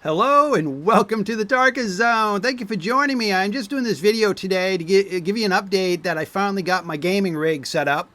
Hello and welcome to the Darkest Zone. Thank you for joining me. I'm just doing this video today to give you an update that I finally got my gaming rig set up.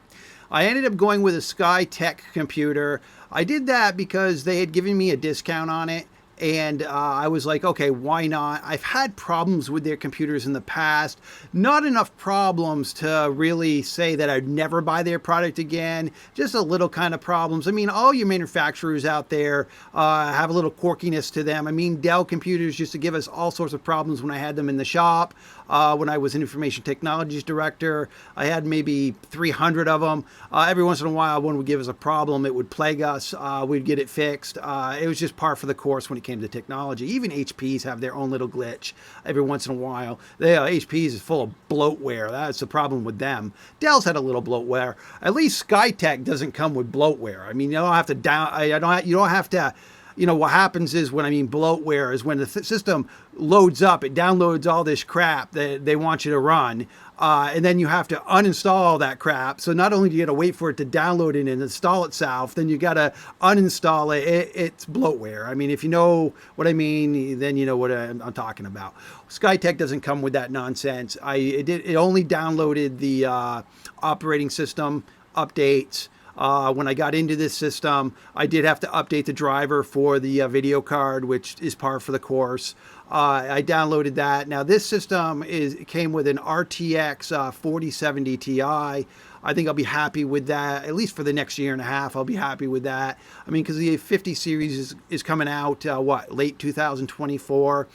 I ended up going with a Skytech computer. I did that because they had given me a discount on it. And I was like, okay, why not? I've had problems with their computers in the past. Not enough problems to really say that I'd never buy their product again. Just a little kind of problems. I mean, all your manufacturers out there have a little quirkiness to them. I mean, Dell computers used to give us all sorts of problems when I had them in the shop. When I was an information technologies director, I had maybe 300 of them. Every once in a while, one would give us a problem. It would plague us. We'd get it fixed. It was just par for the course when it came to technology. Even HPs have their own little glitch every once in a while. HPs is full of bloatware. That's the problem with them. Dell's had a little bloatware. At least Skytech doesn't come with bloatware. I mean, you don't have to you don't have to. You know, what happens is when I mean bloatware is when the system loads up, it downloads all this crap that they want you to run, and then you have to uninstall all that crap. So not only do you got to wait for it to download it and install itself, then you got to uninstall it. It's bloatware. I mean, if you know what I mean, then you know what I'm talking about. Skytech doesn't come with that nonsense. It only downloaded the operating system updates. When I got into this system, I did have to update the driver for the video card, which is par for the course. I downloaded that. Now this system came with an RTX 4070 Ti. I think I'll be happy with that, at least for the next year and a half. I'll be happy with that. I mean, because the 50 series is coming out, late 2024.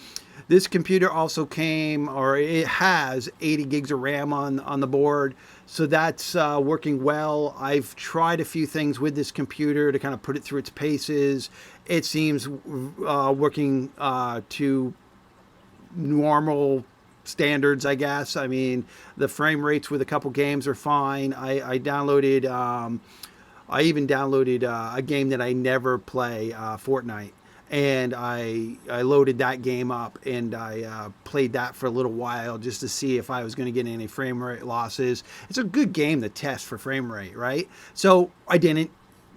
This computer also it has 80 gigs of RAM on the board. So that's working well. I've tried a few things with this computer to kind of put it through its paces. It seems working to normal standards, I guess. I mean, the frame rates with a couple games are fine. I even downloaded a game that I never play, Fortnite. And I loaded that game up and I played that for a little while just to see if I was going to get any frame rate losses. It's a good game to test for frame rate, right? So I didn't.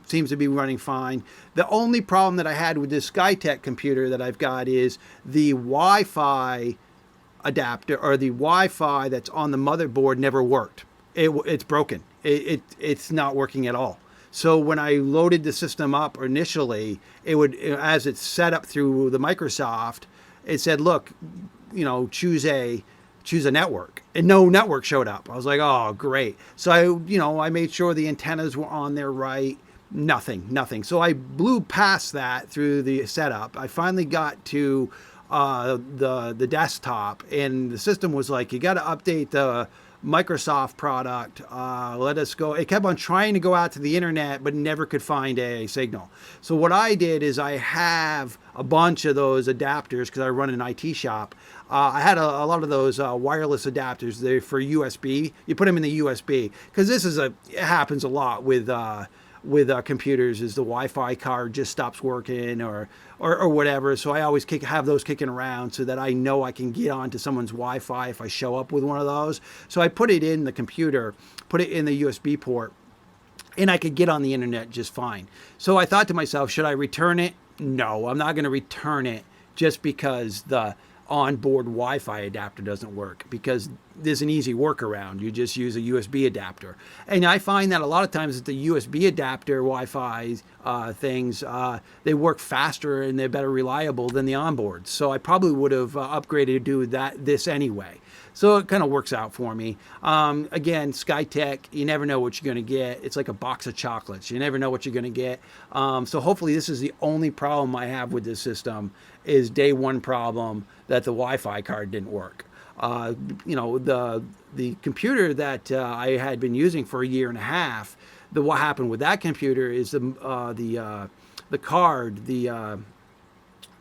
Seems to be running fine. The only problem that I had with this Skytech computer that I've got is the Wi-Fi adapter, or the Wi-Fi that's on the motherboard never worked. It's broken. It's not working at all. So when I loaded the system up initially, as it's set up through the Microsoft, it said, look, choose a network, and no network showed up. I was like, oh, great. So I made sure the antennas were on there right. Nothing. So I blew past that through the setup. I finally got to the desktop, and the system was like, you got to update the Microsoft product. Let us go. It kept on trying to go out to the internet, but never could find a signal. So what I did is I have a bunch of those adapters because I run an IT shop. I had a lot of those wireless adapters. They're for USB. You put them in the USB because it happens a lot with computers. Is the Wi-Fi card just stops working or whatever. So I always have those kicking around so that I know I can get onto someone's Wi-Fi if I show up with one of those. So I put it in the computer, put it in the USB port, and I could get on the internet just fine. So I thought to myself, should I return it? No, I'm not going to return it just because the onboard Wi-Fi adapter doesn't work, because there's an easy workaround. You just use a USB adapter. And I find that a lot of times the USB adapter Wi-Fi things, they work faster and they're better reliable than the onboard. So I probably would have upgraded to do this anyway. So it kind of works out for me. Again, Skytech, you never know what you're going to get. It's like a box of chocolates. You never know what you're going to get. So hopefully this is the only problem I have with this system, is day one problem that the Wi-Fi card didn't work. The computer that I had been using for a year and a half, what happened with that computer is the card, the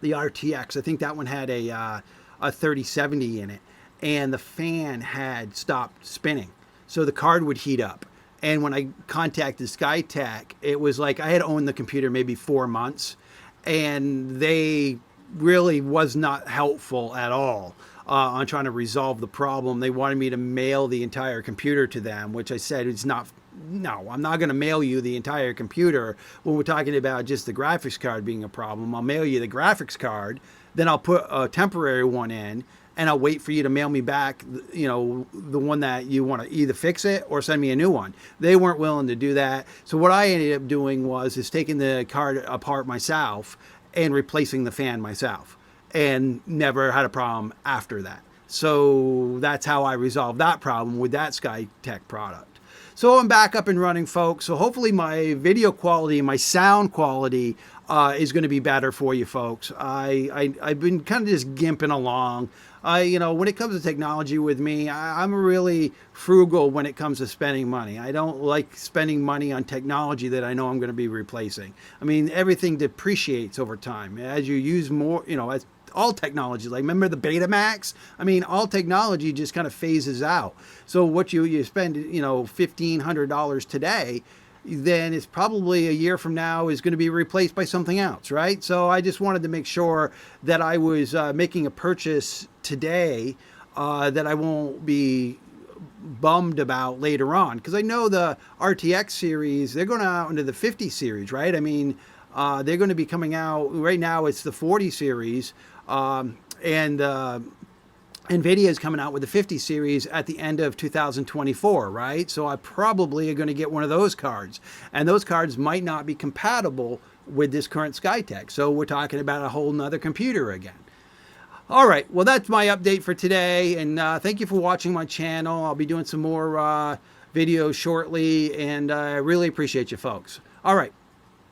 RTX, I think that one had a 3070 in it, and the fan had stopped spinning. So the card would heat up. And when I contacted Skytech, it was like I had owned the computer maybe 4 months, and they really was not helpful at all on trying to resolve the problem. They wanted me to mail the entire computer to them, which I said is not no, I'm not going to mail you the entire computer when we're talking about just the graphics card being a problem. I'll mail you the graphics card, then I'll put a temporary one in, and I'll wait for you to mail me back, you know, the one that you want to either fix it or send me a new one. They weren't willing to do that. So what I ended up doing is taking the card apart myself and replacing the fan myself, and never had a problem after that. So that's how I resolved that problem with that Skytech product. So I'm back up and running, folks. So hopefully my video quality, my sound quality is going to be better for you folks. I've been kind of just gimping along. You know, when it comes to technology with me, I'm really frugal when it comes to spending money. I don't like spending money on technology that I know I'm going to be replacing. I mean, everything depreciates over time. As you use more, you know, as all technology, like remember the Betamax? I mean, all technology just kind of phases out. So what you spend, you know, $1,500 today, then it's probably a year from now is going to be replaced by something else, right? So I just wanted to make sure that I was making a purchase today that I won't be bummed about later on, because I know the RTX series, they're going out into the 50 series, right? I mean, they're going to be coming out right now. It's the 40 series, and NVIDIA is coming out with the 50 series at the end of 2024, right? So I probably are going to get one of those cards, and those cards might not be compatible with this current Skytech. So we're talking about a whole nother computer again. All right, well, that's my update for today, and thank you for watching my channel. I'll be doing some more videos shortly, and I really appreciate you folks. All right,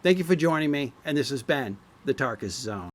thank you for joining me, and this has been the Tarkus Zone.